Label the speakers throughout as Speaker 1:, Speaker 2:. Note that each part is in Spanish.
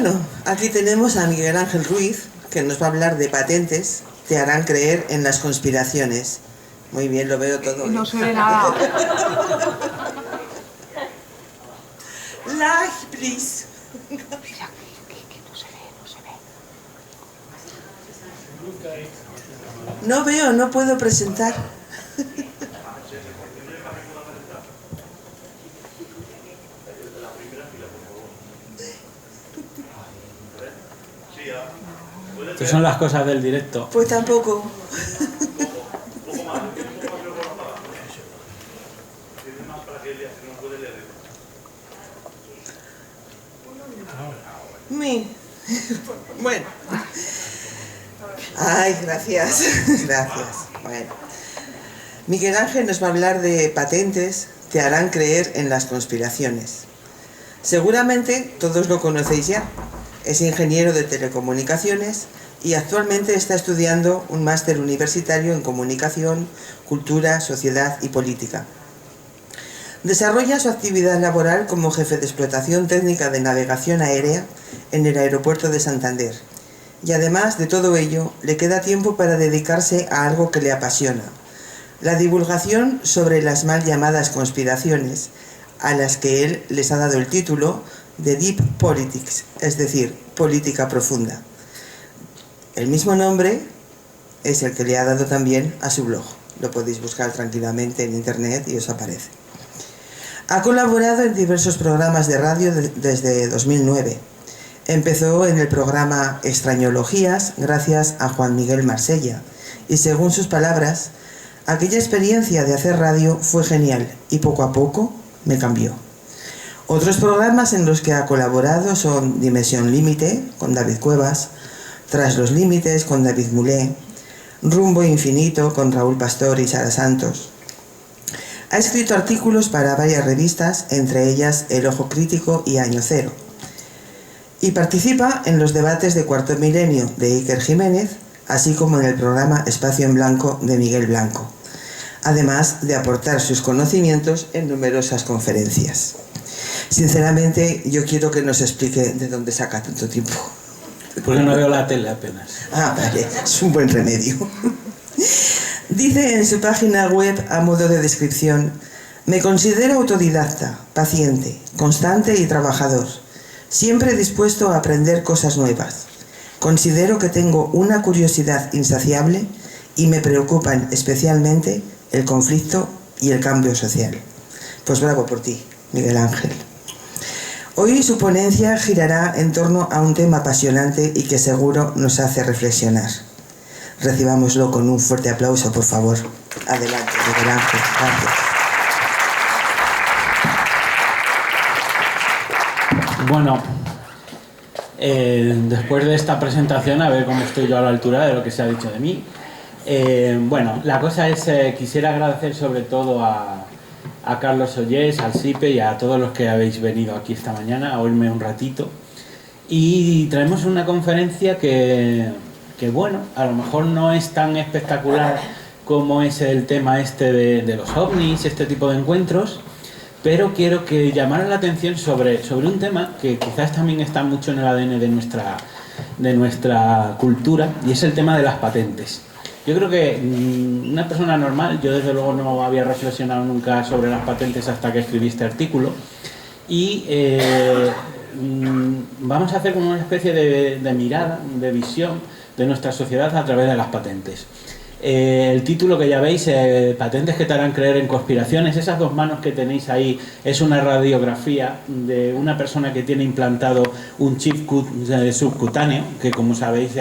Speaker 1: Bueno, aquí tenemos a Miguel Ángel Ruiz, que nos va a hablar de patentes, te harán creer en las conspiraciones. Muy bien, lo veo todo.
Speaker 2: No se ve nada.
Speaker 1: Like, please.
Speaker 2: Mira, que no se ve, no se ve.
Speaker 1: No veo, no puedo presentar.
Speaker 3: Estas son las cosas del directo.
Speaker 1: Pues tampoco. Bueno. Ay, gracias. Gracias. Bueno. Miguel Ángel nos va a hablar de patentes, te harán creer en las conspiraciones. Seguramente todos lo conocéis ya. Es ingeniero de telecomunicaciones y actualmente está estudiando un máster universitario en comunicación, cultura, sociedad y política. Desarrolla su actividad laboral como jefe de explotación técnica de navegación aérea en el aeropuerto de Santander. Y además de todo ello, le queda tiempo para dedicarse a algo que le apasiona: la divulgación sobre las mal llamadas conspiraciones, a las que él les ha dado el título de Deep Politics, es decir, política profunda. El mismo nombre es el que le ha dado también a su blog. Lo podéis buscar tranquilamente en internet y os aparece. Ha colaborado en diversos programas de radio desde 2009. Empezó en el programa Extrañologías gracias a Juan Miguel Marsella y, según sus palabras, aquella experiencia de hacer radio fue genial y poco a poco me cambió. Otros programas en los que ha colaborado son Dimensión Límite con David Cuevas, Tras los Límites con David Mulé, Rumbo Infinito con Raúl Pastor y Sara Santos. Ha escrito artículos para varias revistas, entre ellas El Ojo Crítico y Año Cero. Y participa en los debates de Cuarto Milenio de Iker Jiménez, así como en el programa Espacio en Blanco de Miguel Blanco, además de aportar sus conocimientos en numerosas conferencias. Sinceramente, yo quiero que nos explique de dónde saca tanto tiempo.
Speaker 3: Porque no veo la tele apenas.
Speaker 1: Ah, vale, es un buen remedio. Dice en su página web, a modo de descripción: me considero autodidacta, paciente, constante y trabajador, siempre dispuesto a aprender cosas nuevas. Considero que tengo una curiosidad insaciable y me preocupan especialmente el conflicto y el cambio social. Pues bravo por ti, Miguel Ángel. Hoy su ponencia girará en torno a un tema apasionante y que seguro nos hace reflexionar. Recibámoslo con un fuerte aplauso, por favor. Adelante, Miguel Ángel. Gracias.
Speaker 3: Bueno, después de esta presentación, a ver cómo estoy yo a la altura de lo que se ha dicho de mí. Bueno, la cosa es, quisiera agradecer sobre todo a Carlos Ollés, al SIPE y a todos los que habéis venido aquí esta mañana a oírme un ratito. Y traemos una conferencia que bueno, a lo mejor no es tan espectacular como es el tema este de los ovnis, este tipo de encuentros, pero quiero que llamara la atención sobre un tema que quizás también está mucho en el ADN de nuestra cultura, y es el tema de las patentes. Yo creo que una persona normal, yo desde luego no había reflexionado nunca sobre las patentes hasta que escribí este artículo, y vamos a hacer como una especie de mirada, de visión de nuestra sociedad a través de las patentes. El título que ya veis, patentes que te harán creer en conspiraciones, esas dos manos que tenéis ahí es una radiografía de una persona que tiene implantado un chip subcutáneo, que como sabéis,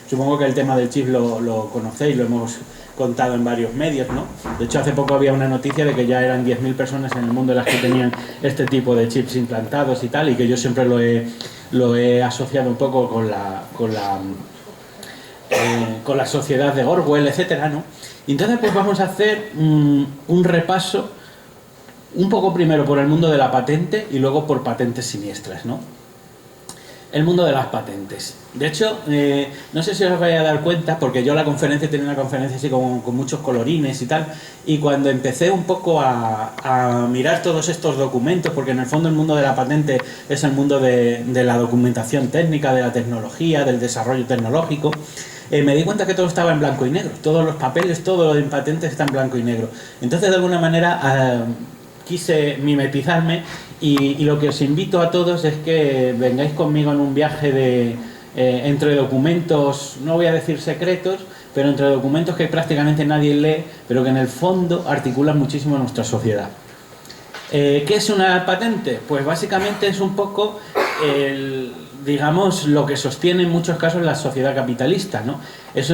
Speaker 3: supongo que el tema del chip lo conocéis, lo hemos contado en varios medios, ¿no? De hecho, hace poco había una noticia de que ya eran 10.000 personas en el mundo las que tenían este tipo de chips implantados y tal, y que yo siempre lo he asociado un poco con la sociedad de Orwell, etcétera, ¿no? Entonces, pues vamos a hacer un repaso un poco primero por el mundo de la patente y luego por patentes siniestras, ¿no? el mundo de las patentes. De hecho, no sé si os vais a dar cuenta, porque yo la conferencia tenía una conferencia así con muchos colorines y tal, y cuando empecé un poco a mirar todos estos documentos, porque en el fondo el mundo de la patente es el mundo de la documentación técnica, de la tecnología, del desarrollo tecnológico, me di cuenta que todo estaba en blanco y negro, todos los papeles, todo lo en patentes está en blanco y negro. Entonces, de alguna manera, quise mimetizarme y lo que os invito a todos es que vengáis conmigo en un viaje entre documentos, no voy a decir secretos, pero entre documentos que prácticamente nadie lee, pero que en el fondo articulan muchísimo nuestra sociedad. ¿Qué es una patente? Pues básicamente es un poco digamos, lo que sostiene en muchos casos la sociedad capitalista, ¿no? Es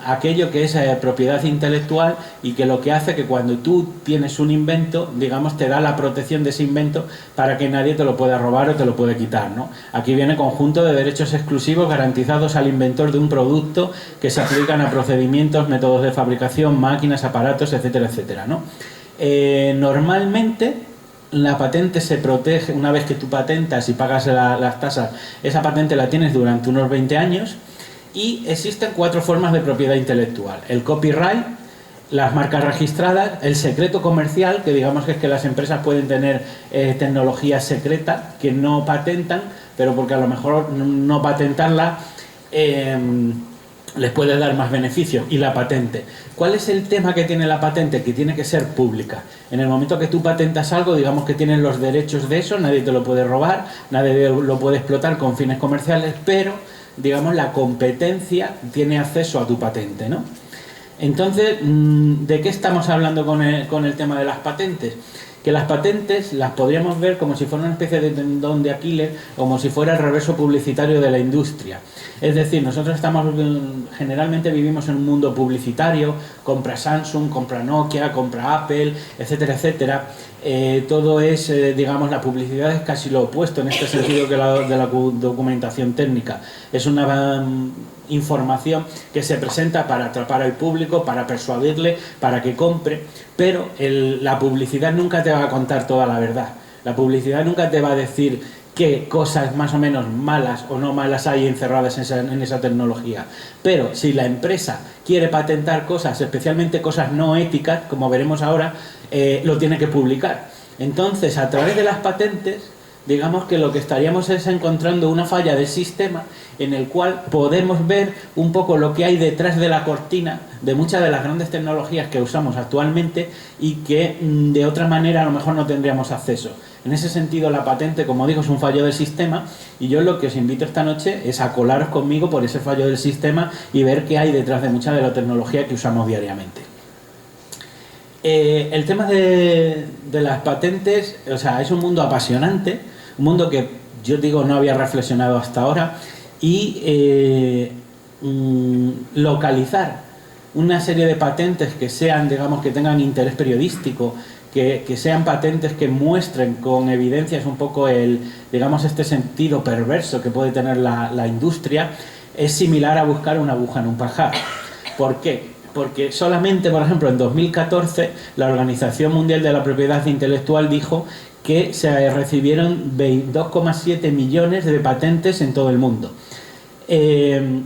Speaker 3: aquello que es propiedad intelectual y que lo que hace que cuando tú tienes un invento, digamos, te da la protección de ese invento para que nadie te lo pueda robar o te lo puede quitar, ¿no? Aquí viene conjunto de derechos exclusivos garantizados al inventor de un producto que se aplican a procedimientos, métodos de fabricación, máquinas, aparatos, etcétera, etcétera, ¿no? Normalmente la patente se protege una vez que tú patentas y pagas las tasas, esa patente la tienes durante unos 20 años y existen 4 formas de propiedad intelectual: el copyright, las marcas registradas, el secreto comercial, que digamos que es que las empresas pueden tener tecnología secreta que no patentan, pero porque a lo mejor no patentarla les puede dar más beneficios. Y la patente. ¿Cuál es el tema que tiene la patente? Que tiene que ser pública. En el momento que tú patentas algo, digamos que tienes los derechos de eso, nadie te lo puede robar, nadie lo puede explotar con fines comerciales, pero, digamos, la competencia tiene acceso a tu patente, ¿no? Entonces, ¿de qué estamos hablando con el tema de las patentes? Que las patentes las podríamos ver como si fuera una especie de tendón de Aquiles, como si fuera el reverso publicitario de la industria. Es decir, nosotros generalmente vivimos en un mundo publicitario, compra Samsung, compra Nokia, compra Apple, etcétera, etcétera. Todo es, digamos, la publicidad es casi lo opuesto en este sentido que de la documentación técnica. Es una información que se presenta para atrapar al público, para persuadirle, para que compre, pero la publicidad nunca te va a contar toda la verdad. La publicidad nunca te va a decir qué cosas más o menos malas o no malas hay encerradas en esa tecnología. Pero si la empresa quiere patentar cosas, especialmente cosas no éticas, como veremos ahora, lo tiene que publicar. Entonces, a través de las patentes, digamos que lo que estaríamos es encontrando una falla del sistema en el cual podemos ver un poco lo que hay detrás de la cortina de muchas de las grandes tecnologías que usamos actualmente y que de otra manera a lo mejor no tendríamos acceso. En ese sentido, la patente, como digo, es un fallo del sistema y yo lo que os invito esta noche es a colaros conmigo por ese fallo del sistema y ver qué hay detrás de mucha de la tecnología que usamos diariamente. El tema de las patentes, o sea, es un mundo apasionante, un mundo que yo digo no había reflexionado hasta ahora, y localizar una serie de patentes que sean, digamos, que tengan interés periodístico, que sean patentes que muestren con evidencias un poco digamos, este sentido perverso que puede tener la industria, es similar a buscar una aguja en un pajar. ¿Por qué? Porque solamente, por ejemplo, en 2014 la Organización Mundial de la Propiedad Intelectual dijo que se recibieron 2,7 millones de patentes en todo el mundo.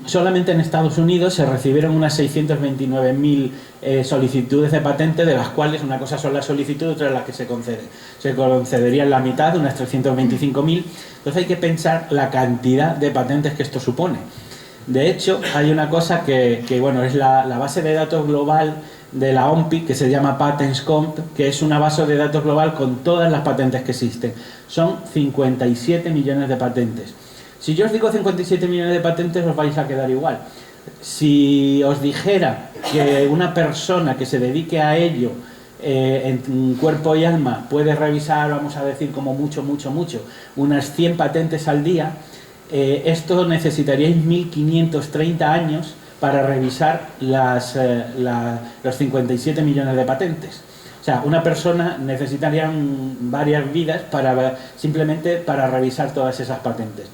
Speaker 3: Solamente en Estados Unidos se recibieron unas 629.000 solicitudes de patente, de las cuales una cosa son las solicitudes, otra es las que se conceden. Se concederían la mitad, unas 325.000. Entonces hay que pensar la cantidad de patentes que esto supone. De hecho, hay una cosa que bueno, es la base de datos global de la OMPI, que se llama PatentsComp, que es una base de datos global con todas las patentes que existen. Son 57 millones de patentes. Si yo os digo 57 millones de patentes, os vais a quedar igual. Si os dijera que una persona que se dedique a ello en cuerpo y alma puede revisar, vamos a decir, como mucho, unas 100 patentes al día, esto necesitaríais 1.530 años para revisar los 57 millones de patentes. O sea, una persona necesitaría varias vidas simplemente para revisar todas esas patentes.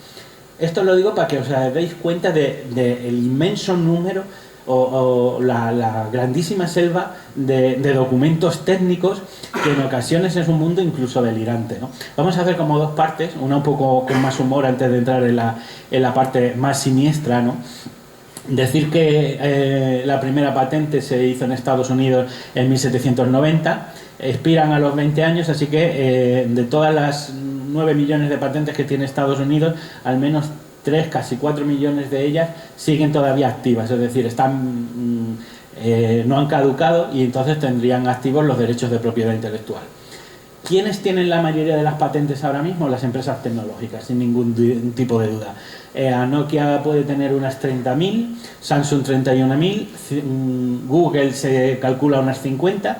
Speaker 3: Esto lo digo para que os deis cuenta del inmenso número o la grandísima selva de documentos técnicos que en ocasiones es un mundo incluso delirante, ¿no? Vamos a hacer como dos partes, una un poco con más humor antes de entrar en la parte más siniestra, ¿no? Decir que la primera patente se hizo en Estados Unidos en 1790, expiran a los 20 años, así que de todas las 9 millones de patentes que tiene Estados Unidos, al menos 3, casi 4 millones de ellas siguen todavía activas, es decir, no han caducado y entonces tendrían activos los derechos de propiedad intelectual. ¿Quiénes tienen la mayoría de las patentes ahora mismo? Las empresas tecnológicas, sin ningún tipo de duda. Nokia puede tener unas 30.000, Samsung 31.000, Google se calcula unas 50.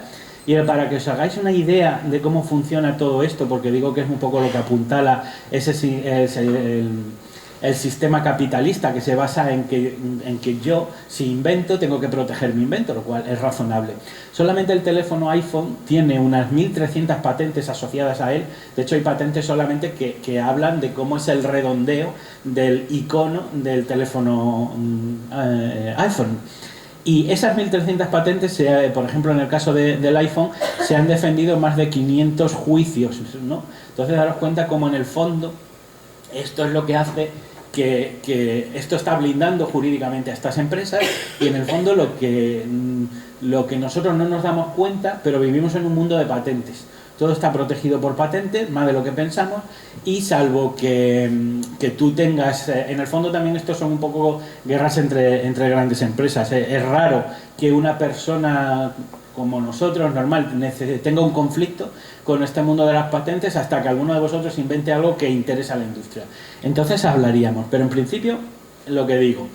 Speaker 3: Y para que os hagáis una idea de cómo funciona todo esto, porque digo que es un poco lo que apuntala el sistema capitalista, que se basa en que yo, si invento, tengo que proteger mi invento, lo cual es razonable. Solamente el teléfono iPhone tiene unas 1.300 patentes asociadas a él. De hecho, hay patentes solamente que hablan de cómo es el redondeo del icono del teléfono iPhone. Y esas 1.300 patentes, por ejemplo, en el caso del iPhone, se han defendido en más de 500 juicios, ¿no? Entonces, daros cuenta cómo en el fondo esto es lo que hace que esto está blindando jurídicamente a estas empresas, y en el fondo lo que nosotros no nos damos cuenta, pero vivimos en un mundo de patentes. Todo está protegido por patentes, más de lo que pensamos, y salvo que tú tengas... en el fondo también estos son un poco guerras entre grandes empresas. Es raro que una persona como nosotros, normal, tenga un conflicto con este mundo de las patentes hasta que alguno de vosotros invente algo que interesa a la industria. Entonces hablaríamos, pero en principio, lo que digo...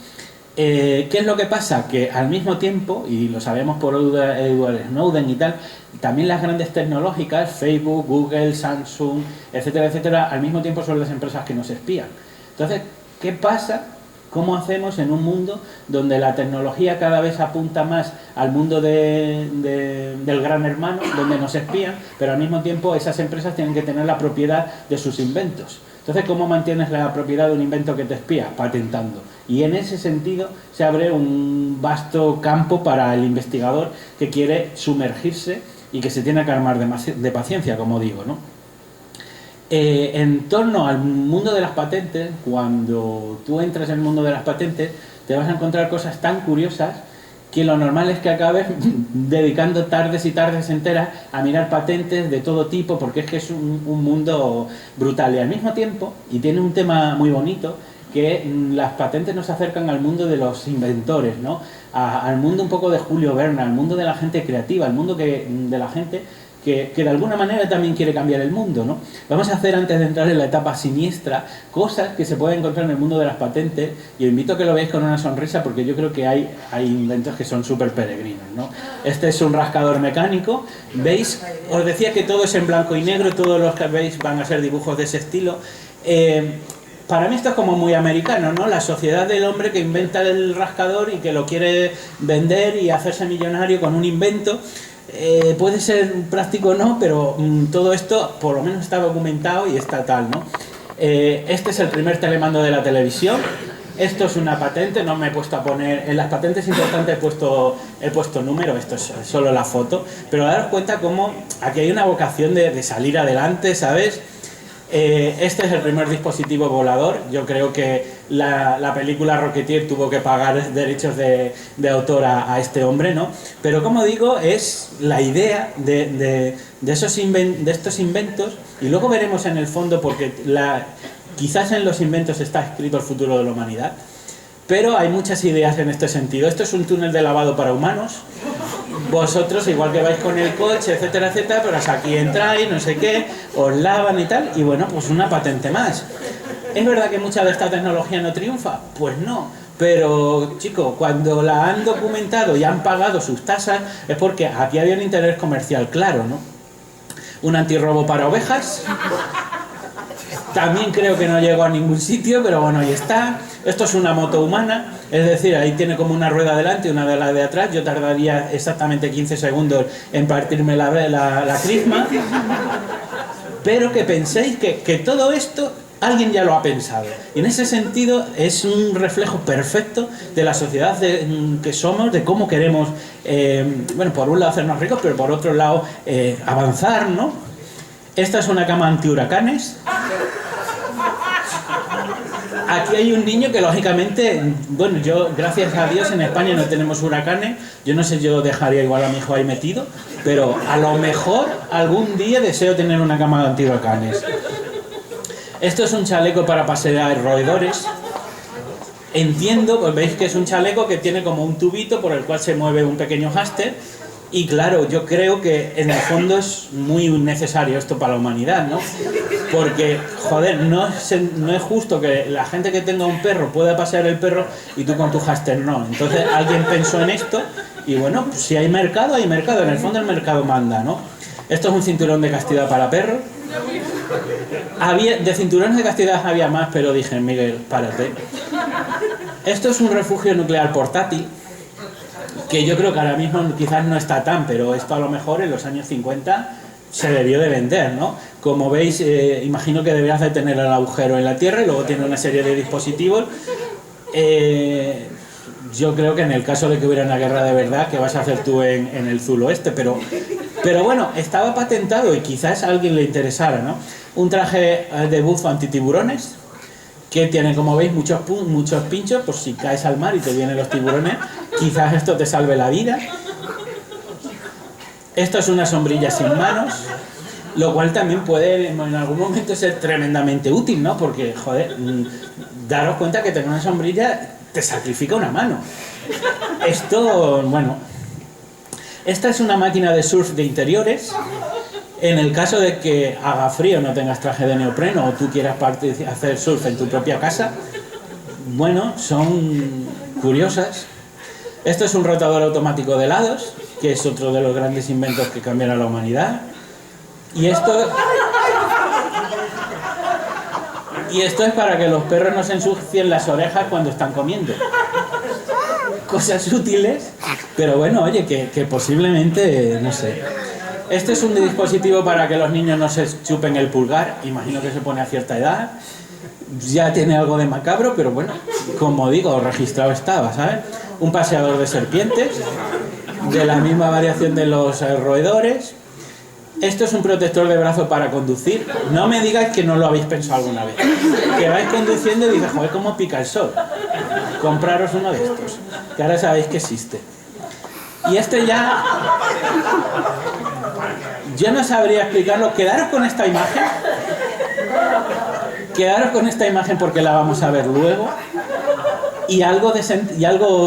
Speaker 3: ¿qué es lo que pasa? Que al mismo tiempo, y lo sabemos por Edward Snowden y tal, también las grandes tecnológicas, Facebook, Google, Samsung, etcétera, etcétera, al mismo tiempo son las empresas que nos espían. Entonces, ¿qué pasa? ¿Cómo hacemos en un mundo donde la tecnología cada vez apunta más al mundo del gran hermano, donde nos espían, pero al mismo tiempo esas empresas tienen que tener la propiedad de sus inventos? Entonces, ¿cómo mantienes la propiedad de un invento que te espía? Patentando. Y en ese sentido se abre un vasto campo para el investigador que quiere sumergirse y que se tiene que armar de paciencia, como digo, ¿no? En torno al mundo de las patentes, cuando tú entras en el mundo de las patentes, te vas a encontrar cosas tan curiosas que lo normal es que acabes dedicando tardes y tardes enteras a mirar patentes de todo tipo, porque es que es un mundo brutal. Y al mismo tiempo, y tiene un tema muy bonito, que las patentes nos acercan al mundo de los inventores, ¿no? Al mundo un poco de Julio Verne, al mundo de la gente creativa, al mundo de la gente que de alguna manera también quiere cambiar el mundo, ¿no? Vamos a hacer, antes de entrar en la etapa siniestra, cosas que se pueden encontrar en el mundo de las patentes, y os invito a que lo veáis con una sonrisa, porque yo creo que hay inventos que son súper peregrinos, ¿no? Este es un rascador mecánico, ¿veis? Os decía que todo es en blanco y negro, todos los que veis van a ser dibujos de ese estilo. Para mí esto es como muy americano, ¿no? La sociedad del hombre que inventa el rascador y que lo quiere vender y hacerse millonario con un invento. Puede ser práctico o no, pero todo esto por lo menos está documentado y está tal, ¿no? Este es el primer telemando de la televisión. Esto es una patente, no me he puesto a poner... En las patentes importantes he puesto número, esto es solo la foto, pero daros cuenta cómo aquí hay una vocación de salir adelante, ¿sabes? Este es el primer dispositivo volador. Yo creo que la película Rocketeer tuvo que pagar derechos de autor a este hombre, ¿no? Pero como digo, es la idea de estos inventos, y luego veremos en el fondo, porque quizás en los inventos está escrito el futuro de la humanidad, pero hay muchas ideas en este sentido. Esto es un túnel de lavado para humanos. Vosotros, igual que vais con el coche, etcétera, etcétera, pero aquí entráis, no sé qué, os lavan y tal, y bueno, pues una patente más. ¿Es verdad que mucha de esta tecnología no triunfa? Pues no, pero, chico, cuando la han documentado y han pagado sus tasas, es porque aquí había un interés comercial claro, ¿no? Un antirrobo para ovejas. También creo que no llegó a ningún sitio, pero bueno, ahí está. Esto es una moto humana, es decir, ahí tiene como una rueda delante y una de la de atrás. Yo tardaría exactamente 15 segundos en partirme la crisma. Pero que penséis que todo esto alguien ya lo ha pensado. Y en ese sentido es un reflejo perfecto de la sociedad que somos, de cómo queremos, bueno, por un lado hacernos ricos, pero por otro lado avanzar, ¿no? Esta es una cama anti-huracanes. Aquí hay un niño que lógicamente, bueno, yo gracias a Dios en España no tenemos huracanes, yo no sé, yo dejaría igual a mi hijo ahí metido, pero a lo mejor algún día deseo tener una cama anti-huracanes. Esto es un chaleco para pasear roedores. Entiendo, pues veis que es un chaleco que tiene como un tubito por el cual se mueve un pequeño hámster. Y claro, yo creo que en el fondo es muy necesario esto para la humanidad, ¿no? Porque, joder, no es justo que la gente que tenga un perro pueda pasear el perro y tú con tu hámster no. Entonces alguien pensó en esto y bueno, pues si hay mercado, hay mercado. En el fondo el mercado manda, ¿no? Esto es un cinturón de castidad para perros. De cinturones de castidad había más, pero dije, Miguel, párate. Esto es un refugio nuclear portátil, que yo creo que ahora mismo quizás no está tan, pero esto a lo mejor en los años 50 se debió de vender, ¿no? Como veis, imagino que deberías de tener el agujero en la tierra y luego tiene una serie de dispositivos. Yo creo que en el caso de que hubiera una guerra de verdad, ¿qué vas a hacer tú en el Zuloeste? Pero bueno, estaba patentado y quizás a alguien le interesara, ¿no? Un traje de buzo antitiburones, que tiene, como veis, muchos pinchos, por si caes al mar y te vienen los tiburones, quizás esto te salve la vida. Esto es una sombrilla sin manos, lo cual también puede en algún momento ser tremendamente útil, ¿no? Porque, joder, daros cuenta que tener una sombrilla te sacrifica una mano. Esto, bueno, esta es una máquina de surf de interiores. En el caso de que haga frío, no tengas traje de neopreno o tú quieras hacer surf en tu propia casa, bueno, son curiosas. Esto es un rotador automático de helados, que es otro de los grandes inventos que cambian a la humanidad. Y esto es para que los perros no se ensucien las orejas cuando están comiendo. Cosas útiles, pero bueno, oye, que posiblemente, no sé. Este es un dispositivo para que los niños no se chupen el pulgar, imagino que se pone a cierta edad. Ya tiene algo de macabro, pero bueno, como digo, registrado estaba, ¿sabes? Un paseador de serpientes, de la misma variación de los roedores. Esto es un protector de brazo para conducir. No me digáis que no lo habéis pensado alguna vez. Que vais conduciendo y dices, joder, cómo pica el sol. Compraros uno de estos, que ahora sabéis que existe. Y este ya... Yo no sabría explicarlo. Quedaros con esta imagen. Quedaros con esta imagen porque la vamos a ver luego. Y algo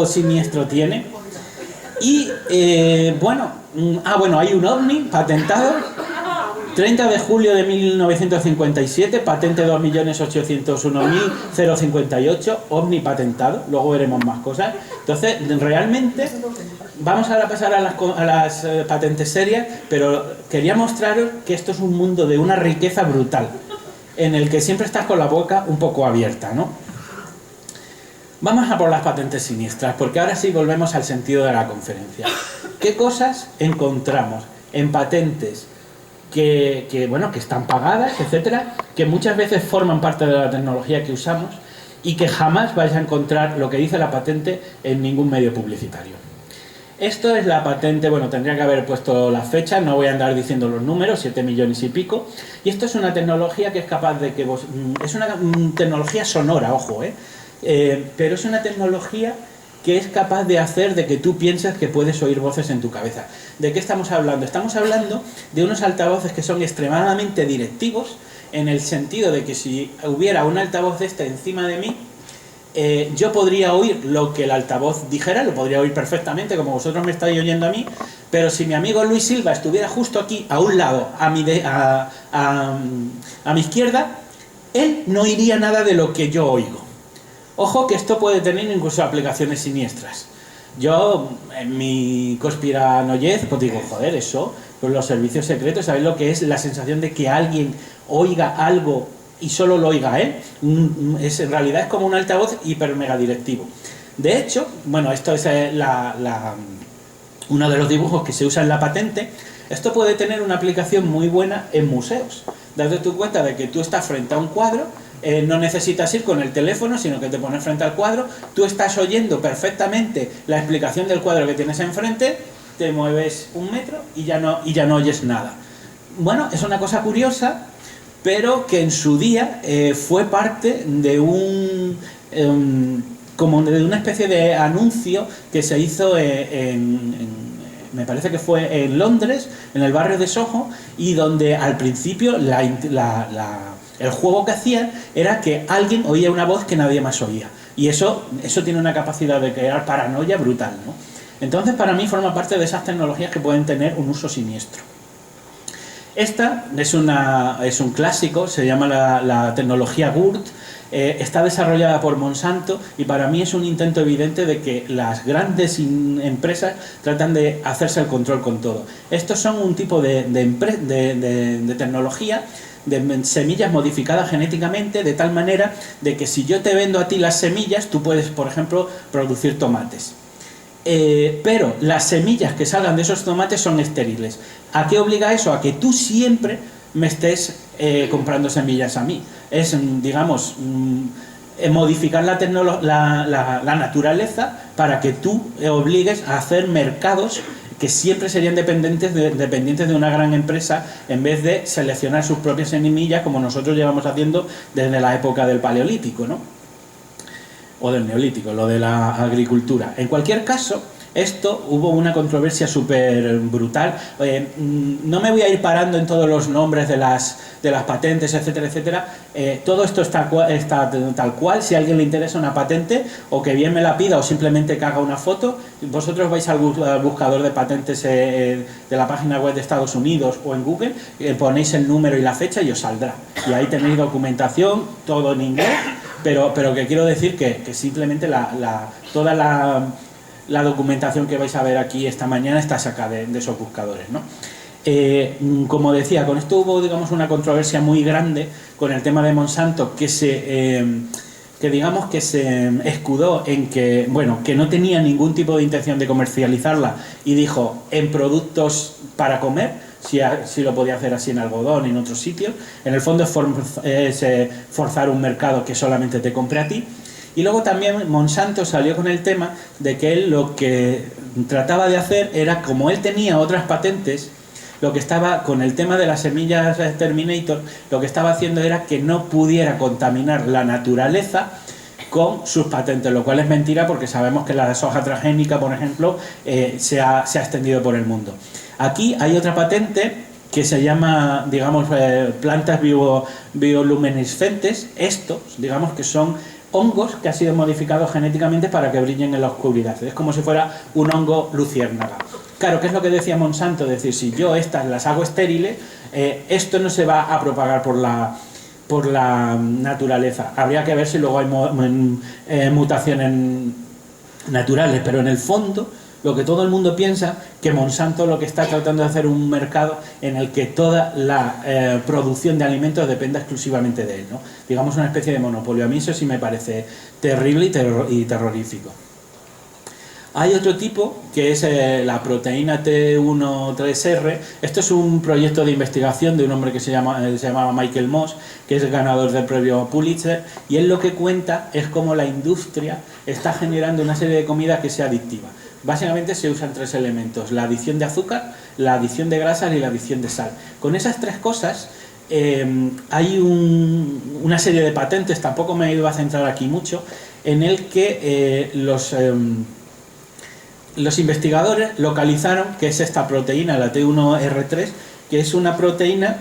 Speaker 3: siniestro tiene. Y bueno, hay un ovni patentado, 30 de julio de 1957, patente 2.801.058, ovni patentado, luego veremos más cosas. Entonces, realmente, vamos ahora a pasar a las patentes serias, pero quería mostraros que esto es un mundo de una riqueza brutal, en el que siempre estás con la boca un poco abierta, ¿no? Vamos a por las patentes siniestras, porque ahora sí volvemos al sentido de la conferencia. ¿Qué cosas encontramos en patentes que están pagadas, etcétera, que muchas veces forman parte de la tecnología que usamos y que jamás vais a encontrar lo que dice la patente en ningún medio publicitario? Esto es la patente, bueno, tendría que haber puesto las fechas, no voy a andar diciendo los números, 7 millones y pico. Y esto es una tecnología que es capaz de que es una tecnología sonora, ojo, pero es una tecnología que es capaz de hacer de que tú pienses que puedes oír voces en tu cabeza. ¿De qué estamos hablando? Estamos hablando de unos altavoces que son extremadamente directivos, en el sentido de que si hubiera un altavoz de este encima de mí, yo podría oír lo que el altavoz dijera, lo podría oír perfectamente, como vosotros me estáis oyendo a mí, pero si mi amigo Luis Silva estuviera justo aquí, a un lado, a mi izquierda, él no oiría nada de lo que yo oigo. Ojo que esto puede tener incluso aplicaciones siniestras. Yo, en mi conspiranoyez, pues digo, joder, eso, pues los servicios secretos, ¿sabéis lo que es la sensación de que alguien oiga algo y solo lo oiga él? En realidad es como un altavoz hiper mega directivo. De hecho, bueno, esto es uno de los dibujos que se usa en la patente. Esto puede tener una aplicación muy buena en museos. Date tú cuenta de que tú estás frente a un cuadro, no necesitas ir con el teléfono, sino que te pones frente al cuadro, tú estás oyendo perfectamente la explicación del cuadro que tienes enfrente, te mueves 1 metro y ya no oyes nada. Bueno, es una cosa curiosa, pero que en su día fue parte de como de una especie de anuncio que se hizo me parece que fue en Londres, en el barrio de Soho, y donde al principio el juego que hacían era que alguien oía una voz que nadie más oía, y eso tiene una capacidad de crear paranoia brutal, ¿no? Entonces, para mí forma parte de esas tecnologías que pueden tener un uso siniestro. Esta es un clásico, se llama la tecnología GURT, está desarrollada por Monsanto, y para mí es un intento evidente de que las grandes empresas tratan de hacerse el control con todo. Estos son un tipo de tecnología de semillas modificadas genéticamente, de tal manera de que si yo te vendo a ti las semillas, tú puedes, por ejemplo, producir tomates. Pero las semillas que salgan de esos tomates son estériles. ¿A qué obliga eso? A que tú siempre me estés comprando semillas a mí. Es, digamos, modificar la naturaleza para que tú obligues a hacer mercados que siempre serían dependientes de una gran empresa, en vez de seleccionar sus propias semillas, como nosotros llevamos haciendo desde la época del Paleolítico, ¿no? O del Neolítico, lo de la agricultura. En cualquier caso, hubo una controversia súper brutal. No me voy a ir parando en todos los nombres de las patentes, etcétera, etcétera. Todo esto está tal cual. Si a alguien le interesa una patente, o que bien me la pida o simplemente que haga una foto, vosotros vais al buscador de patentes de la página web de Estados Unidos o en Google, ponéis el número y la fecha y os saldrá. Y ahí tenéis documentación, todo en inglés, pero que quiero decir que simplemente toda la documentación que vais a ver aquí esta mañana está sacada de esos buscadores, ¿no? Como decía, con esto hubo, digamos, una controversia muy grande con el tema de Monsanto, que se escudó en que, bueno, que no tenía ningún tipo de intención de comercializarla, y dijo en productos para comer, si lo podía hacer así en algodón y en otros sitios. En el fondo es forzar un mercado que solamente te compre a ti. Y luego también Monsanto salió con el tema de que él lo que trataba de hacer era, como él tenía otras patentes, lo que estaba con el tema de las semillas Terminator, lo que estaba haciendo era que no pudiera contaminar la naturaleza con sus patentes, lo cual es mentira, porque sabemos que la soja transgénica, por ejemplo, se ha extendido por el mundo. Aquí hay otra patente que se llama, digamos, plantas bioluminescentes. Estos, digamos, que son hongos que han sido modificados genéticamente para que brillen en la oscuridad. Es como si fuera un hongo luciérnaga. Claro, ¿qué es lo que decía Monsanto? Es decir, si yo estas las hago estériles, esto no se va a propagar por la naturaleza. Habría que ver si luego hay mutaciones naturales, pero en el fondo lo que todo el mundo piensa, que Monsanto lo que está tratando de hacer un mercado en el que toda la producción de alimentos dependa exclusivamente de él, ¿no? Digamos, una especie de monopolio. A mí eso sí me parece terrible y terrorífico. Hay otro tipo, que es la proteína T13R. Esto es un proyecto de investigación de un hombre que se llamaba Michael Moss, que es el ganador del premio Pulitzer, y él lo que cuenta es cómo la industria está generando una serie de comida que sea adictiva. Básicamente se usan 3 elementos: la adición de azúcar, la adición de grasas y la adición de sal. Con esas 3 cosas hay una serie de patentes, tampoco me iba a centrar aquí mucho, en el que los investigadores localizaron que es esta proteína, la T1R3, que es una proteína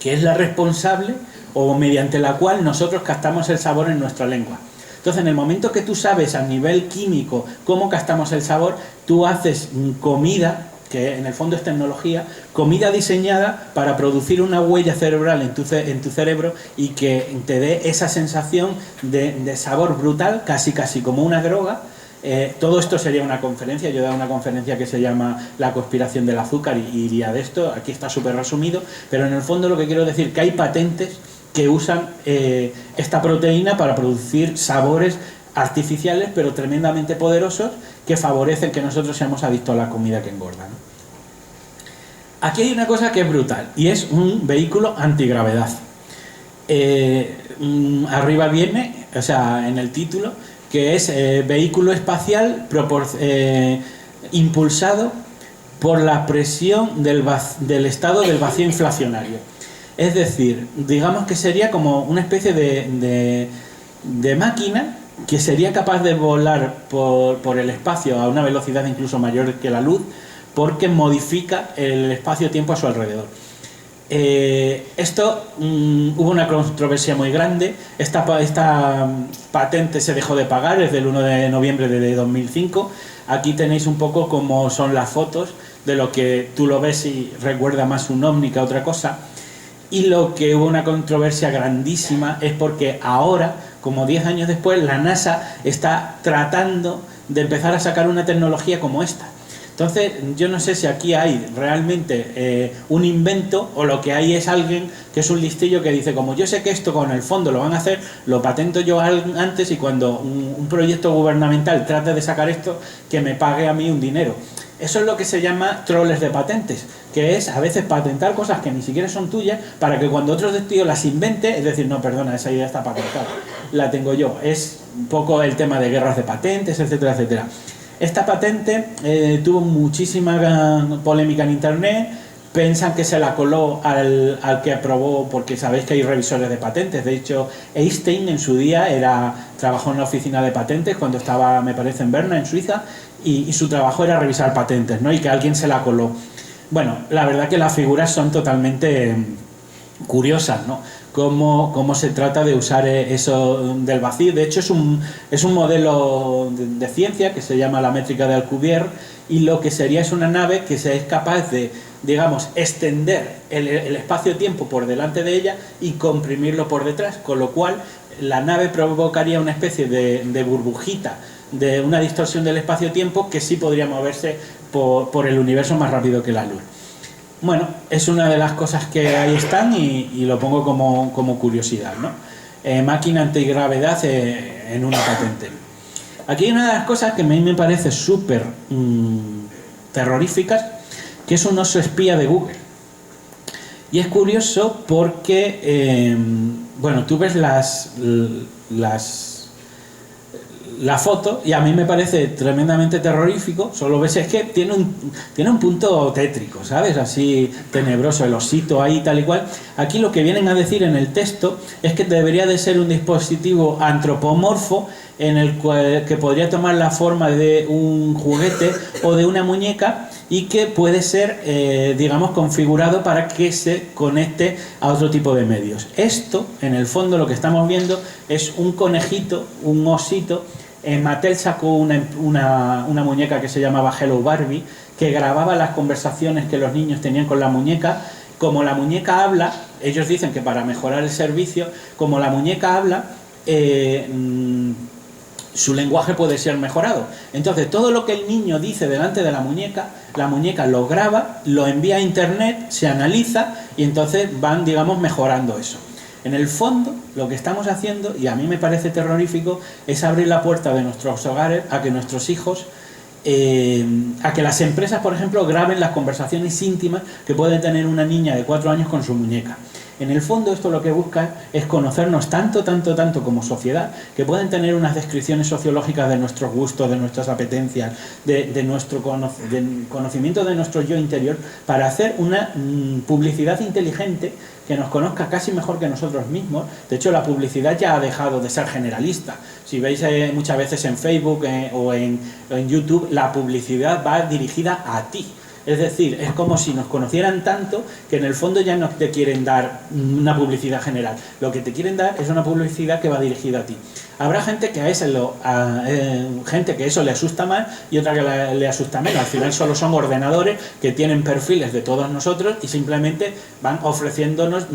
Speaker 3: que es la responsable, o mediante la cual nosotros captamos el sabor en nuestra lengua. Entonces, en el momento que tú sabes a nivel químico cómo captamos el sabor, tú haces comida, que en el fondo es tecnología, comida diseñada para producir una huella cerebral en tu cerebro y que te dé esa sensación de sabor brutal, casi como una droga. Todo esto sería una conferencia. Yo he dado una conferencia que se llama La conspiración del azúcar y iría de esto. Aquí está súper resumido, pero en el fondo lo que quiero decir es que hay patentes que usan esta proteína para producir sabores artificiales, pero tremendamente poderosos, que favorecen que nosotros seamos adictos a la comida que engorda, ¿no? Aquí hay una cosa que es brutal, y es un vehículo antigravedad. arriba viene, o sea, en el título, que es vehículo espacial impulsado por la presión del estado del vacío inflacionario. Es decir, digamos que sería como una especie de máquina que sería capaz de volar por el espacio a una velocidad incluso mayor que la luz, porque modifica el espacio-tiempo a su alrededor. Hubo una controversia muy grande. Esta patente se dejó de pagar desde el 1 de noviembre de 2005. Aquí tenéis un poco cómo son las fotos de lo que tú lo ves y recuerda más un ovni que a otra cosa. Y lo que hubo una controversia grandísima es porque ahora, como 10 años después, la NASA está tratando de empezar a sacar una tecnología como esta. Entonces, yo no sé si aquí hay realmente un invento, o lo que hay es alguien que es un listillo que dice, como yo sé que esto con el fondo lo van a hacer, lo patento yo antes, y cuando un proyecto gubernamental trate de sacar esto, que me pague a mí un dinero. Eso es lo que se llama troles de patentes, que es a veces patentar cosas que ni siquiera son tuyas para que cuando otro tío las invente, es decir, no, perdona, esa idea está patentada, la tengo yo. Es un poco el tema de guerras de patentes, etcétera, etcétera. Esta patente tuvo muchísima polémica en internet. Piensan que se la coló al que aprobó, porque sabéis que hay revisores de patentes. De hecho, Einstein en su día trabajó en la oficina de patentes cuando estaba, me parece, en Berna, en Suiza, y su trabajo era revisar patentes, ¿no? Y que alguien se la coló. Bueno, la verdad que las figuras son totalmente curiosas, ¿no? Cómo se trata de usar eso del vacío. De hecho, es un modelo de ciencia que se llama la métrica de Alcubierre, y lo que sería es una nave que es capaz de, digamos, extender el espacio-tiempo por delante de ella y comprimirlo por detrás, con lo cual la nave provocaría una especie de burbujita, de una distorsión del espacio-tiempo que sí podría moverse por el universo más rápido que la luz. Bueno, es una de las cosas que ahí están, y lo pongo como curiosidad, ¿no? Máquina antigravedad en una patente. Aquí hay una de las cosas que a mí me parece súper terroríficas, que es un oso espía de Google. Y es curioso porque, bueno, tú ves la foto y a mí me parece tremendamente terrorífico. Solo ves, es que tiene un punto tétrico, ¿sabes? Así tenebroso, el osito ahí tal y cual. Aquí lo que vienen a decir en el texto es que debería de ser un dispositivo antropomorfo, en el cual que podría tomar la forma de un juguete o de una muñeca, y que puede ser, digamos, configurado para que se conecte a otro tipo de medios. Esto, en el fondo, lo que estamos viendo es un conejito, un osito. Mattel sacó una muñeca que se llamaba Hello Barbie, que grababa las conversaciones que los niños tenían con la muñeca. Como la muñeca habla, ellos dicen que para mejorar el servicio, como la muñeca habla, su lenguaje puede ser mejorado. Entonces, todo lo que el niño dice delante de la muñeca lo graba, lo envía a internet, se analiza, y entonces van, digamos, mejorando eso. En el fondo, lo que estamos haciendo, y a mí me parece terrorífico, es abrir la puerta de nuestros hogares a que nuestros hijos, a que las empresas, por ejemplo, graben las conversaciones íntimas que puede tener una niña de 4 años con su muñeca. En el fondo, esto lo que busca es conocernos tanto como sociedad, que pueden tener unas descripciones sociológicas de nuestros gustos, de nuestras apetencias, de nuestro conocimiento de nuestro yo interior, para hacer una publicidad inteligente que nos conozca casi mejor que nosotros mismos. De hecho, la publicidad ya ha dejado de ser generalista. Si veis muchas veces en Facebook o en YouTube, la publicidad va dirigida a ti. Es decir, es como si nos conocieran tanto que en el fondo ya no te quieren dar una publicidad general. Lo que te quieren dar es una publicidad que va dirigida a ti. Habrá gente que gente que eso le asusta más, y otra que le asusta menos. Al final solo son ordenadores que tienen perfiles de todos nosotros y simplemente van ofreciéndonos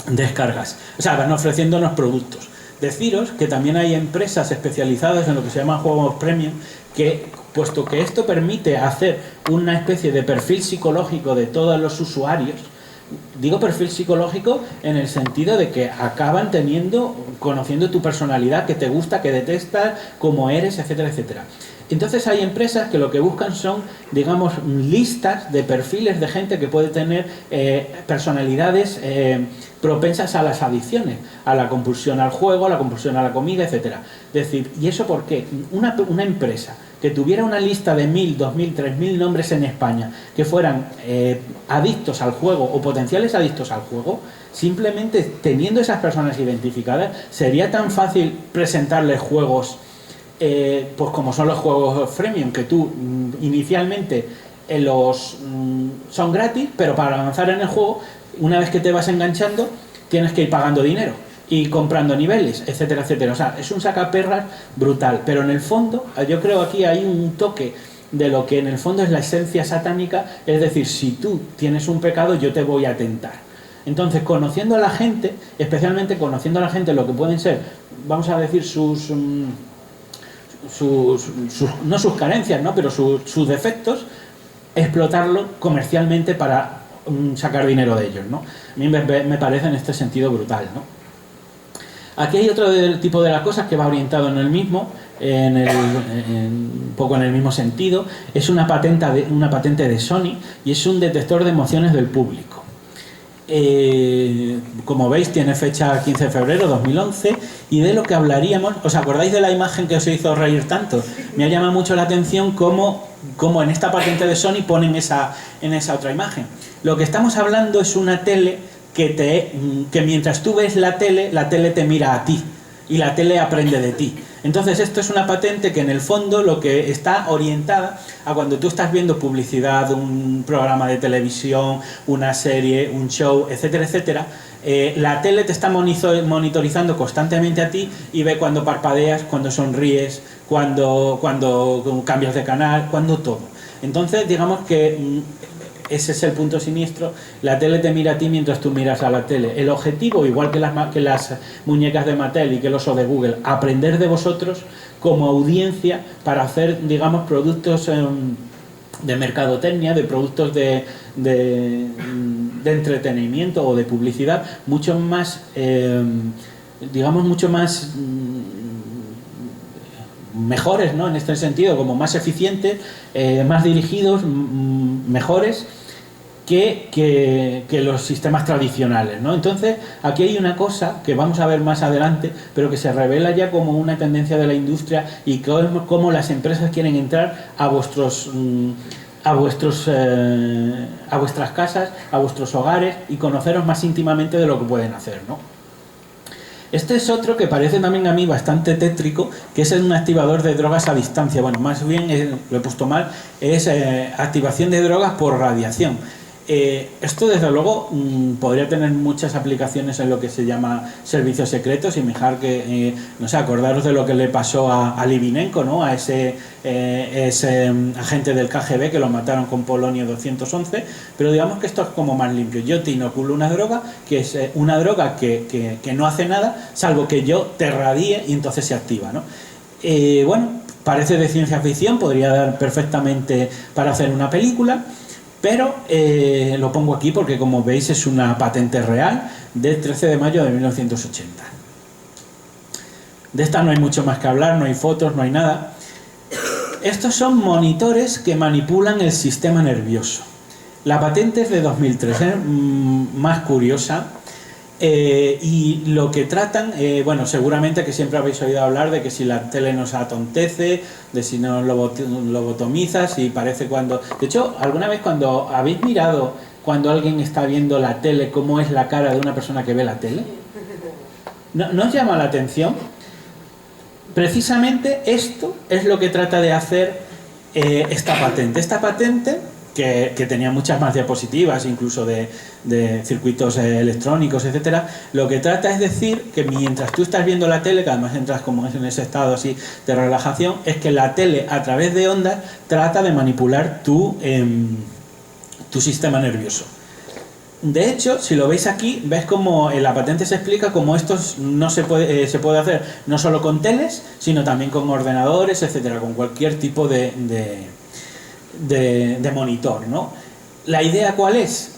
Speaker 3: descargas. O sea, van ofreciéndonos productos. Deciros que también hay empresas especializadas en lo que se llama juegos premium, que, puesto que esto permite hacer una especie de perfil psicológico de todos los usuarios, Digo perfil psicológico en el sentido de que acaban conociendo tu personalidad, que te gusta, que detestas, cómo eres, etcétera, etcétera. Entonces hay empresas que lo que buscan son, digamos, listas de perfiles de gente que puede tener personalidades propensas a las adicciones, a la compulsión al juego, a la compulsión a la comida, etcétera. Es decir, ¿y eso por qué? Una empresa que tuviera una lista de 1000, 2000, 3000 nombres en España que fueran adictos al juego o potenciales adictos al juego, simplemente teniendo esas personas identificadas, sería tan fácil presentarles juegos pues como son los juegos freemium, que tú inicialmente son gratis, pero para avanzar en el juego, una vez que te vas enganchando, tienes que ir pagando dinero y comprando niveles, etcétera, etcétera. O sea, es un sacaperras brutal, pero en el fondo, yo creo aquí hay un toque de lo que en el fondo es la esencia satánica, es decir, si tú tienes un pecado, yo te voy a tentar. Entonces, conociendo a la gente, especialmente conociendo a la gente lo que pueden ser, vamos a decir, no sus carencias, ¿no? Pero sus defectos, explotarlo comercialmente para sacar dinero de ellos, ¿no? A mí me parece en este sentido brutal, ¿no? Aquí hay otro tipo de las cosas que va orientado en el mismo, un poco en el mismo sentido. Es una patente de Sony y es un detector de emociones del público. Como veis, tiene fecha 15 de febrero de 2011 y de lo que hablaríamos, ¿os acordáis de la imagen que os hizo reír tanto? Me ha llamado mucho la atención cómo en esta patente de Sony ponen en esa otra imagen. Lo que estamos hablando es una tele que mientras tú ves la tele te mira a ti y la tele aprende de ti. Entonces esto es una patente que en el fondo lo que está orientada a cuando tú estás viendo publicidad, un programa de televisión, una serie, un show, etcétera, etcétera, la tele te está monitorizando constantemente a ti y ve cuando parpadeas, cuando sonríes, cuando cambias de canal, cuando todo. Entonces digamos que ese es el punto siniestro. La tele te mira a ti mientras tú miras a la tele. El objetivo, igual que las muñecas de Mattel y que el oso de Google, aprender de vosotros como audiencia para hacer, digamos, productos de mercadotecnia, de productos de entretenimiento o de publicidad mucho más, digamos, mucho más mejores, ¿no? En este sentido, como más eficientes, más dirigidos, mejores que los sistemas tradicionales, ¿no? Entonces, aquí hay una cosa que vamos a ver más adelante, pero que se revela ya como una tendencia de la industria y cómo las empresas quieren entrar a vuestras casas, a vuestros hogares y conoceros más íntimamente de lo que pueden hacer, ¿no? Este es otro que parece también a mí bastante tétrico, que es un activador de drogas a distancia. Bueno, más bien, lo he puesto mal, es activación de drogas por radiación. Esto desde luego podría tener muchas aplicaciones en lo que se llama servicios secretos y mejor que, no sé, acordaros de lo que le pasó a Litvinenko, ¿no? A ese agente del KGB que lo mataron con polonio 211, pero digamos que esto es como más limpio. Yo te inoculo una droga, que es una droga que no hace nada, salvo que yo te radie y entonces se activa, ¿no? Bueno, parece de ciencia ficción, podría dar perfectamente para hacer una película, pero lo pongo aquí porque, como veis, es una patente real del 13 de mayo de 1980. De esta no hay mucho más que hablar, no hay fotos, no hay nada. Estos son monitores que manipulan el sistema nervioso. La patente es de 2003, más curiosa. Y lo que tratan, bueno, seguramente que siempre habéis oído hablar de que si la tele nos atontece, de si nos lobotomizas y parece cuando... De hecho, alguna vez cuando habéis mirado cuando alguien está viendo la tele, cómo es la cara de una persona que ve la tele, ¿no os llama la atención? Precisamente esto es lo que trata de hacer esta patente. Esta patente, que tenía muchas más diapositivas, incluso de circuitos electrónicos, etcétera, lo que trata es decir que mientras tú estás viendo la tele, que además entras como en ese estado así de relajación, es que la tele a través de ondas trata de manipular tu sistema nervioso. De hecho, si lo veis aquí, ves como en la patente se explica cómo esto no se puede hacer no solo con teles, sino también con ordenadores, etcétera, con cualquier tipo de monitor, ¿no? La idea, ¿cuál es?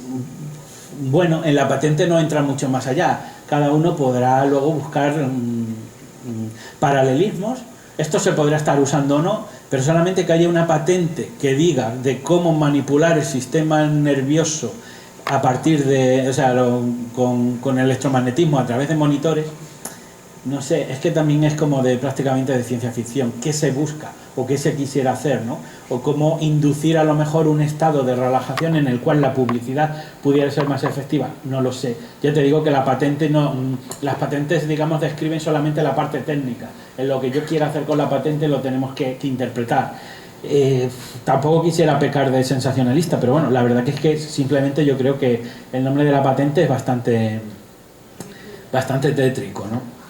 Speaker 3: bueno, en la patente no entra mucho más allá. Cada uno podrá luego buscar paralelismos. Esto se podrá estar usando o no, pero solamente que haya una patente que diga de cómo manipular el sistema nervioso a partir de, o sea, con electromagnetismo a través de monitores, no sé, es que también es como de prácticamente de ciencia ficción. ¿Qué se busca o qué se quisiera hacer, ¿no? O cómo inducir a lo mejor un estado de relajación en el cual la publicidad pudiera ser más efectiva. No lo sé. Ya te digo que la patente no, las patentes, digamos, describen solamente la parte técnica. En lo que yo quiera hacer con la patente lo tenemos que interpretar. Tampoco quisiera pecar de sensacionalista, pero bueno, la verdad que es que simplemente yo creo que el nombre de la patente es bastante tétrico, ¿no?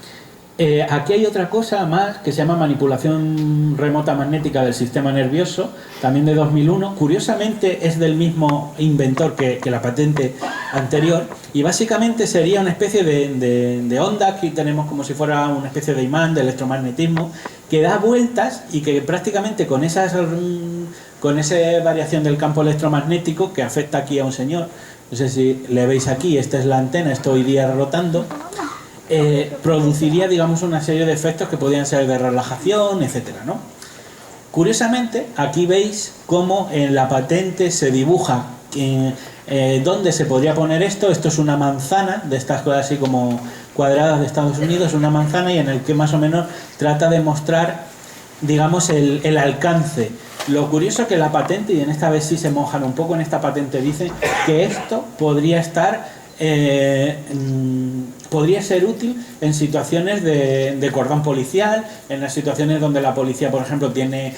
Speaker 3: Aquí hay otra cosa más que se llama manipulación remota magnética del sistema nervioso, también de 2001. Curiosamente es del mismo inventor que la patente anterior, y básicamente sería una especie de onda. Aquí tenemos como si fuera una especie de imán de electromagnetismo que da vueltas y que prácticamente con esa variación del campo electromagnético que afecta aquí a un señor, no sé si le veis aquí, esta es la antena, esto iría rotando. Produciría, digamos, una serie de efectos que podrían ser de relajación, etcétera, ¿no? Curiosamente, aquí veis cómo en la patente se dibuja dónde se podría poner esto. Esto es una manzana, de estas cosas así como cuadradas de Estados Unidos, una manzana, y en el que más o menos trata de mostrar, digamos, el alcance. Lo curioso es que la patente, y en esta vez sí se mojan un poco, en esta patente dice que esto podría estar... podría ser útil en situaciones de cordón policial, en las situaciones donde la policía, por ejemplo, tiene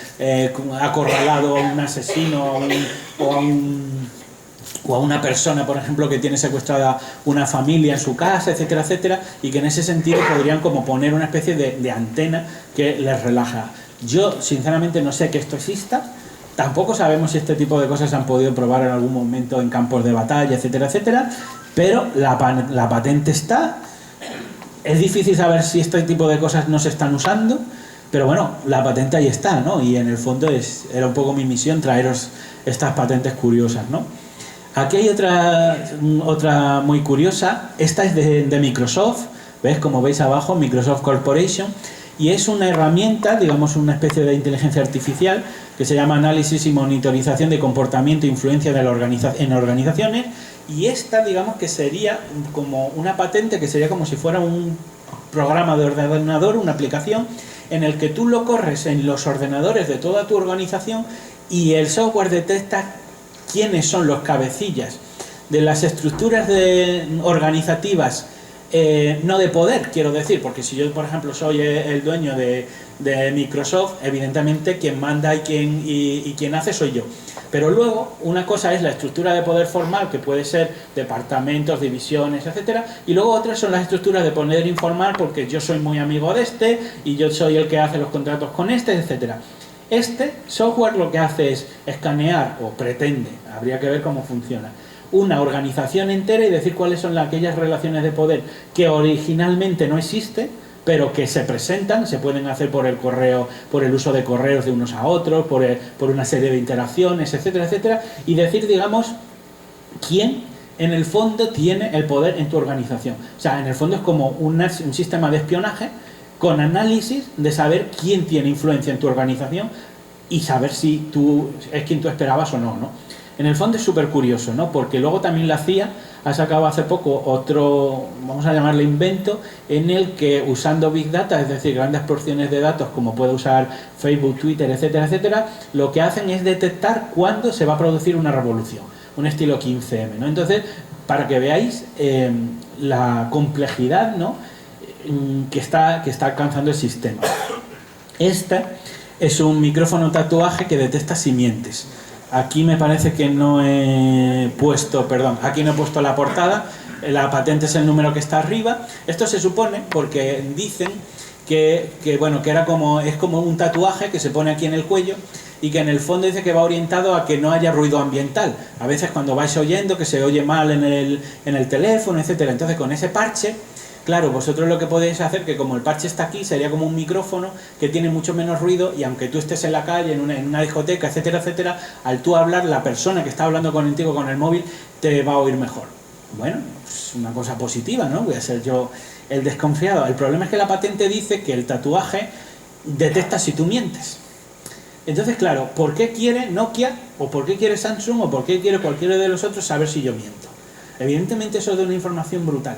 Speaker 3: acorralado a un asesino o a una persona, por ejemplo, que tiene secuestrada una familia en su casa, etcétera, etcétera, y que en ese sentido podrían como poner una especie de antena que les relaja. Yo, sinceramente, no sé que esto exista. Tampoco sabemos si este tipo de cosas se han podido probar en algún momento en campos de batalla, etcétera, etcétera, pero la patente está. Es difícil saber si este tipo de cosas no se están usando, pero bueno, la patente ahí está, ¿no? Y en el fondo era un poco mi misión traeros estas patentes curiosas, ¿no? Aquí hay otra muy curiosa. Esta es de Microsoft, ¿ves? Como veis abajo, Microsoft Corporation, y es una herramienta, digamos, una especie de inteligencia artificial que se llama análisis y monitorización de comportamiento e influencia en organizaciones. Y esta, digamos, que sería como una patente, que sería como si fuera un programa de ordenador, una aplicación en el que tú lo corres en los ordenadores de toda tu organización, y el software detecta quiénes son los cabecillas de las estructuras organizativas, no de poder, quiero decir, porque si yo, por ejemplo, soy el dueño de Microsoft, evidentemente quien manda y quien hace soy yo. Pero luego, una cosa es la estructura de poder formal, que puede ser departamentos, divisiones, etcétera, y luego otras son las estructuras de poder informal, porque yo soy muy amigo de este, y yo soy el que hace los contratos con este, etcétera. Este software lo que hace es escanear, o pretende, habría que ver cómo funciona, una organización entera y decir cuáles son aquellas relaciones de poder que originalmente no existen, pero que se presentan, se pueden hacer por el correo, por el uso de correos de unos a otros, por una serie de interacciones, etcétera, etcétera, y decir, digamos, quién en el fondo tiene el poder en tu organización. O sea, en el fondo es como un sistema de espionaje con análisis de saber quién tiene influencia en tu organización y saber si tú es quien tú esperabas o no, ¿no? En el fondo es súper curioso, ¿no? Porque luego también la CIA ha sacado hace poco otro, vamos a llamarle invento, en el que usando Big Data, es decir, grandes porciones de datos como puede usar Facebook, Twitter, etcétera, etcétera, lo que hacen es detectar cuándo se va a producir una revolución, un estilo 15M, ¿no? Entonces, para que veáis la complejidad, ¿no? que está alcanzando el sistema. Este es un micrófono tatuaje que detecta simientes. Aquí me parece que no he puesto, perdón, aquí no he puesto la portada, la patente es el número que está arriba. Esto se supone porque dicen que era es como un tatuaje que se pone aquí en el cuello y que en el fondo dice que va orientado a que no haya ruido ambiental. A veces cuando vais oyendo que se oye mal en el teléfono, etcétera. Entonces con ese parche, claro, vosotros lo que podéis hacer, que como el parche está aquí, sería como un micrófono que tiene mucho menos ruido, y aunque tú estés en la calle, en una discoteca, etcétera, etcétera, al tú hablar, la persona que está hablando contigo con el móvil te va a oír mejor. Bueno, pues una cosa positiva, ¿no? Voy a ser yo el desconfiado. El problema es que la patente dice que el tatuaje detecta si tú mientes. Entonces, claro, ¿por qué quiere Nokia, o por qué quiere Samsung, o por qué quiere cualquiera de los otros saber si yo miento? Evidentemente eso es de una información brutal.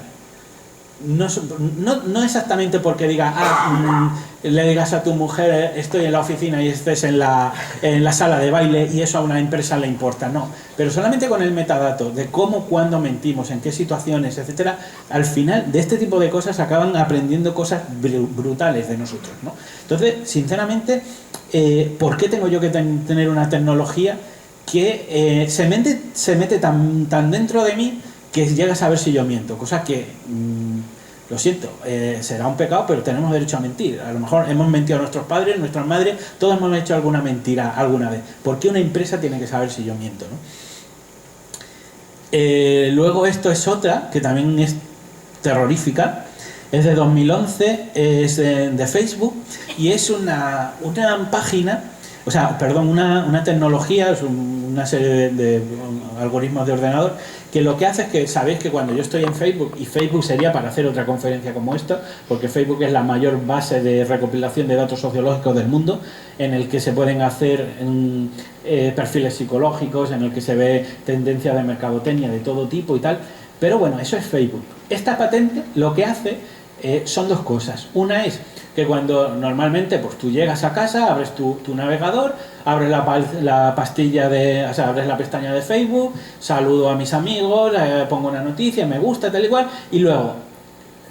Speaker 3: No exactamente porque diga, le digas a tu mujer estoy en la oficina y estés en la sala de baile y eso a una empresa le importa, no. Pero solamente con el metadato de cómo, cuándo mentimos, en qué situaciones, etcétera, al final de este tipo de cosas acaban aprendiendo cosas brutales de nosotros, ¿no? Entonces, sinceramente, ¿por qué tengo yo que tener una tecnología que se mete tan dentro de mí que llega a saber si yo miento? Cosa que, lo siento, será un pecado, pero tenemos derecho a mentir. A lo mejor hemos mentido a nuestros padres, nuestras madres, todos hemos hecho alguna mentira alguna vez. ¿Por qué una empresa tiene que saber si yo miento, no? Luego esto es otra, que también es terrorífica, es de 2011, es de Facebook, y es una página, o sea, perdón, una tecnología, es una serie de algoritmos de ordenador, que lo que hace es que sabéis que cuando yo estoy en Facebook, y Facebook sería para hacer otra conferencia como esta, porque Facebook es la mayor base de recopilación de datos sociológicos del mundo, en el que se pueden hacer perfiles psicológicos, en el que se ve tendencias de mercadotecnia de todo tipo y tal, pero bueno, eso es Facebook. Esta patente lo que hace son dos cosas. Una es que cuando normalmente pues tú llegas a casa, abres tu navegador, abres la pastilla o sea, abres la pestaña de Facebook, saludo a mis amigos, pongo una noticia, me gusta, tal y cual, y luego,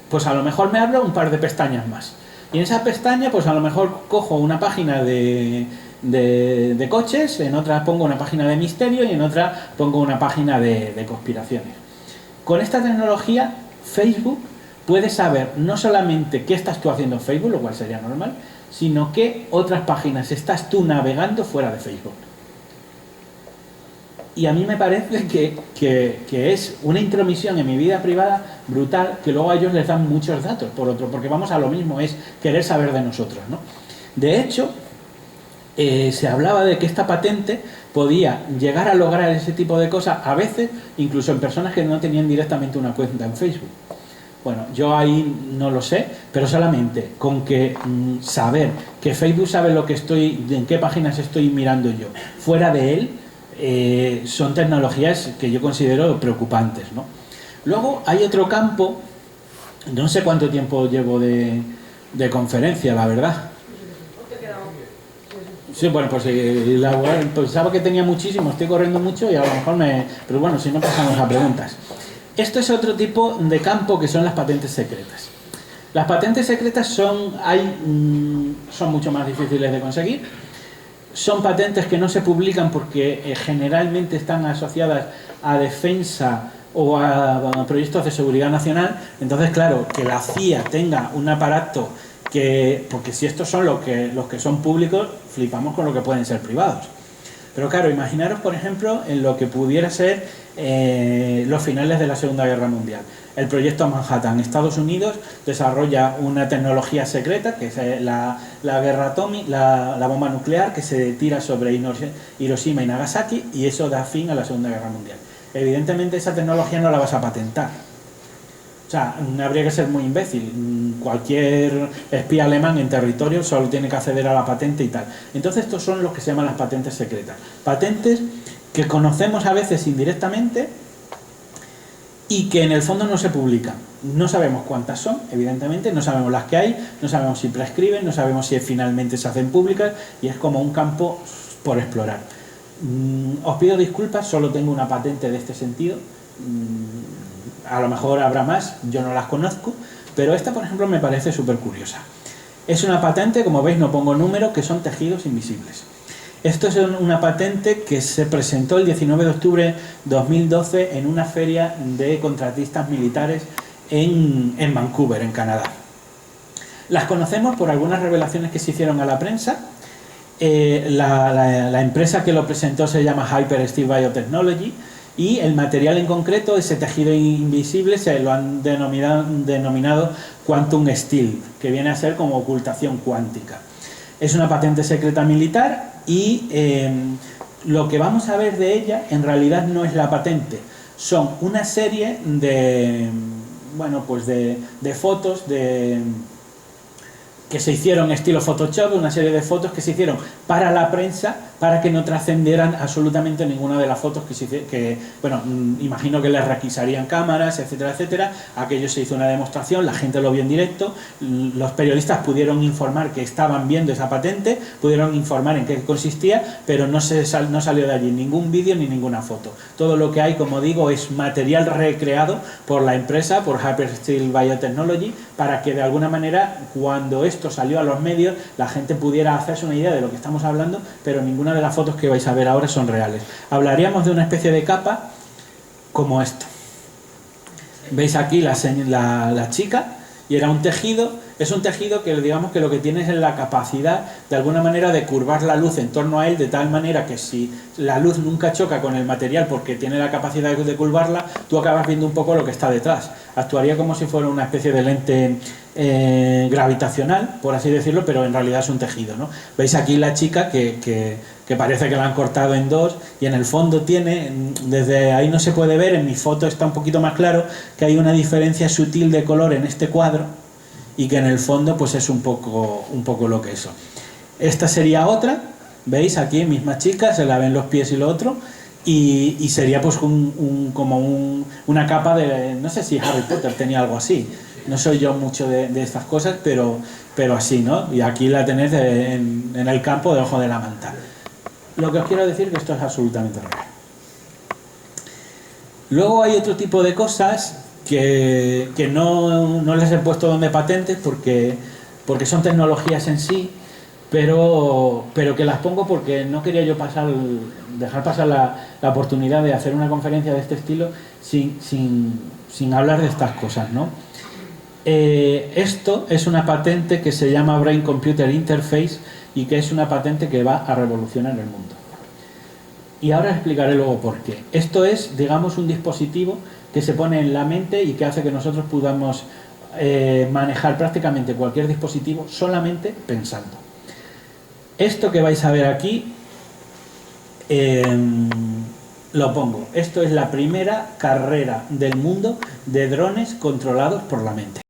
Speaker 3: pues a lo mejor me abro un par de pestañas más. Y en esa pestaña, pues a lo mejor cojo una página de coches, en otra pongo una página de misterio y en otra pongo una página de conspiraciones. Con esta tecnología, Facebook puede saber no solamente qué estás tú haciendo en Facebook, lo cual sería normal, sino qué otras páginas estás tú navegando fuera de Facebook. Y a mí me parece que es una intromisión en mi vida privada brutal, que luego a ellos les dan muchos datos, porque vamos a lo mismo, es querer saber de nosotros, ¿no? De hecho, se hablaba de que esta patente podía llegar a lograr ese tipo de cosas, a veces incluso en personas que no tenían directamente una cuenta en Facebook. Bueno, yo ahí no lo sé, pero solamente con que saber que Facebook sabe lo que en qué páginas estoy mirando yo, fuera de él, son tecnologías que yo considero preocupantes, ¿no? Luego hay otro campo, no sé cuánto tiempo llevo de conferencia, la verdad. Sí, bueno, pues pensaba que tenía muchísimo, estoy corriendo mucho y a lo mejor pero bueno, si no pasamos a preguntas. Esto es otro tipo de campo que son las patentes secretas. Las patentes secretas son mucho más difíciles de conseguir. Son patentes que no se publican porque generalmente están asociadas a defensa o a proyectos de seguridad nacional. Entonces, claro, que la CIA tenga un aparato porque si estos son los que son públicos, flipamos con lo que pueden ser privados. Pero claro, imaginaros, por ejemplo, en lo que pudiera ser los finales de la Segunda Guerra Mundial. El proyecto Manhattan. Estados Unidos desarrolla una tecnología secreta, que es la guerra atómica, la bomba nuclear, que se tira sobre Hiroshima y Nagasaki, y eso da fin a la Segunda Guerra Mundial. Evidentemente esa tecnología no la vas a patentar. O sea, habría que ser muy imbécil. Cualquier espía alemán en territorio solo tiene que acceder a la patente y tal. Entonces estos son los que se llaman las patentes secretas. Patentes que conocemos a veces indirectamente y que en el fondo no se publican. No sabemos cuántas son, evidentemente, no sabemos las que hay, no sabemos si prescriben, no sabemos si finalmente se hacen públicas, y es como un campo por explorar. Os pido disculpas, solo tengo una patente de este sentido. A lo mejor habrá más, yo no las conozco, pero esta, por ejemplo, me parece súper curiosa. Es una patente, como veis no pongo número, que son tejidos invisibles. Esto es una patente que se presentó el 19 de octubre de 2012 en una feria de contratistas militares en Vancouver, en Canadá. Las conocemos por algunas revelaciones que se hicieron a la prensa. La empresa que lo presentó se llama Hyper Steel Biotechnology, y el material en concreto, ese tejido invisible, se lo han denominado Quantum Steel, que viene a ser como ocultación cuántica. Es una patente secreta militar y lo que vamos a ver de ella en realidad no es la patente. son una serie de, bueno, pues de fotos que se hicieron estilo Photoshop, una serie de fotos que se hicieron para la prensa, para que no trascendieran absolutamente ninguna de las fotos bueno, imagino que les requisarían cámaras, etcétera, etcétera. Aquello se hizo una demostración, la gente lo vio en directo, los periodistas pudieron informar que estaban viendo esa patente, pudieron informar en qué consistía, pero no salió de allí ningún vídeo ni ninguna foto. Todo lo que hay, como digo, es material recreado por la empresa, por Hypersteel Biotechnology, para que de alguna manera, cuando esto salió a los medios, la gente pudiera hacerse una idea de lo que estamos hablando, pero ninguna de las fotos que vais a ver ahora son reales. Hablaríamos de una especie de capa como esto. Veis aquí la chica, y era un tejido. Es un tejido que, digamos, que lo que tiene es la capacidad de alguna manera de curvar la luz en torno a él, de tal manera que si la luz nunca choca con el material porque tiene la capacidad de curvarla, tú acabas viendo un poco lo que está detrás. Actuaría como si fuera una especie de lente gravitacional, por así decirlo, pero en realidad es un tejido, ¿no? Veis aquí la chica que parece que la han cortado en dos, y en el fondo tiene, desde ahí no se puede ver, en mi foto está un poquito más claro, que hay una diferencia sutil de color en este cuadro, y que en el fondo pues es un poco lo que eso. Esta sería otra, veis aquí, misma chica, se la ven los pies y lo otro, y sería pues como una capa de, no sé si Harry Potter tenía algo así, no soy yo mucho de estas cosas, pero así, ¿no? Y aquí la tenéis en el campo debajo de la manta. Lo que os quiero decir es que esto es absolutamente real. Luego hay otro tipo de cosas que no les he puesto donde patentes porque son tecnologías en sí, pero que las pongo porque no quería yo dejar pasar la oportunidad de hacer una conferencia de este estilo sin hablar de estas cosas, ¿no? Esto es una patente que se llama Brain Computer Interface, y que es una patente que va a revolucionar el mundo. Y ahora explicaré luego por qué. Esto es, digamos, un dispositivo que se pone en la mente y que hace que nosotros podamos manejar prácticamente cualquier dispositivo solamente pensando. Esto que vais a ver aquí, lo pongo. Esto es la primera carrera del mundo de drones controlados por la mente.